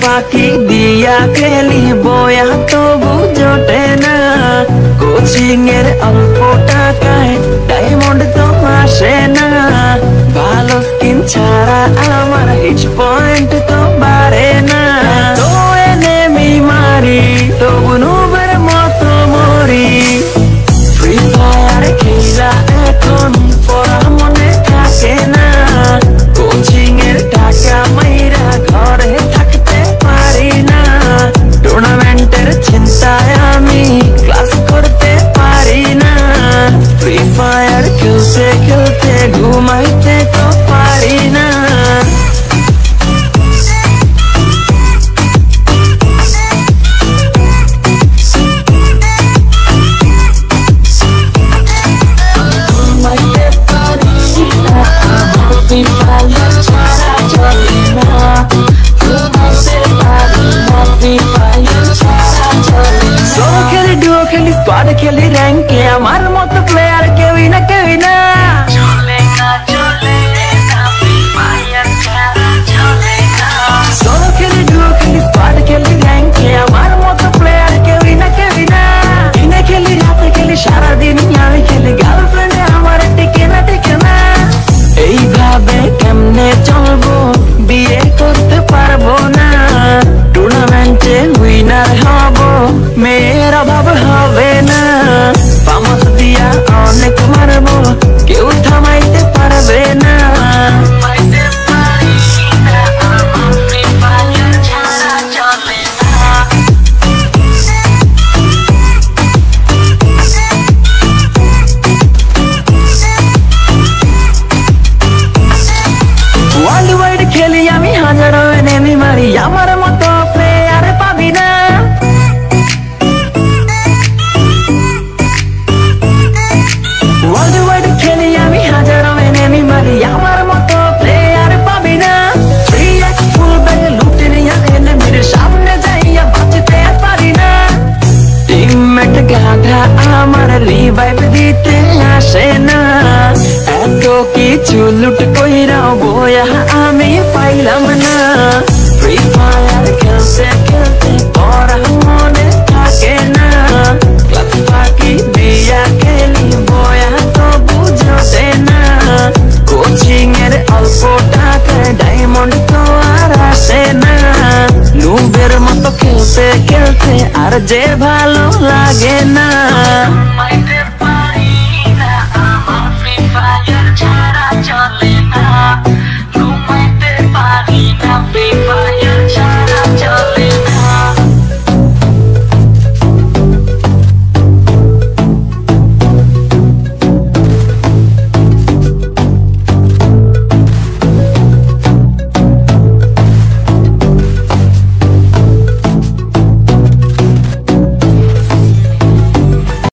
ফাঁকি দিয়া খেলি বয়া তবু জোটে না। কোচিং এর অল্প টাকায় ডায়মন্ড তো আসে না। ভালো স্কিন ছাড়া আমার হিট পয়েন্ট তো বাড়ে না। তো এনেমি মারি তবু নুবের মতো মরি। ফ্রি ফায়ার খেলা এখন পড়া মনে থাকে না। কোচিং এর টাকা মাইরা ঘরে থাকতে পারি না। টুর্নামেন্টের চিন্তায় আমি ক্লাস করতে পারি না। ফ্রি ফায়ার খেলতে খেলতে ঘুমাইতে তো পারি না। স্কোয়াড খেলি র্যাঙ্কে আমার মতো প্লেয়ার কেউই না কেউই না। সোলো খেলি ডুও খেলি স্কোয়াড খেলি র্যাঙ্কে আমার মতো প্লেয়ার কেউই না কেউই না। দিনে খেলি রাতে খেলি সারাদিন আমি খেলি গার্লফ্রেন্ডে আমার টিকে না টিকে না। এইভাবে কেমনে চলবো বিয়ে করতে পারবো না। টুর্নামেন্টে উইনার হব মেয়ের অভাব হবে না। ফামাস দিয়া অনেক মারবো কেউ থামাইতে পারবে না। ওয়ার্ল্ড ওয়াইড খেলি আমি হাজারো এনেমি মারি আমার মতো প্লেয়ার পাবি না। ওয়ার্ল্ড ওয়াইড খেলি আমি হাজারো এনেমি মারি আমার মতো প্লেয়ার পাবি না। 3x ফুল ব্যাগে লুটে নিয়া এনেমির সামনে যাইয়া বাঁচতে পারি না। টিমমেট গাধা আমার রিভাইভ দিতে আসে না। এত কিছু লুট কইরা বয়া আমি পাইলাম না। ফ্রি ফায়ার খেলতে খেলতে পড়া মনে থাকে না। ক্লাস ফাঁকি দিয়া খেলি বয়া তো বুঝতে না। কোচিং এর অল্প টাকায় ডায়মন্ড তো আর আসে না। নুবের মতো খেলতে খেলতে আর যে ভালো লাগে না।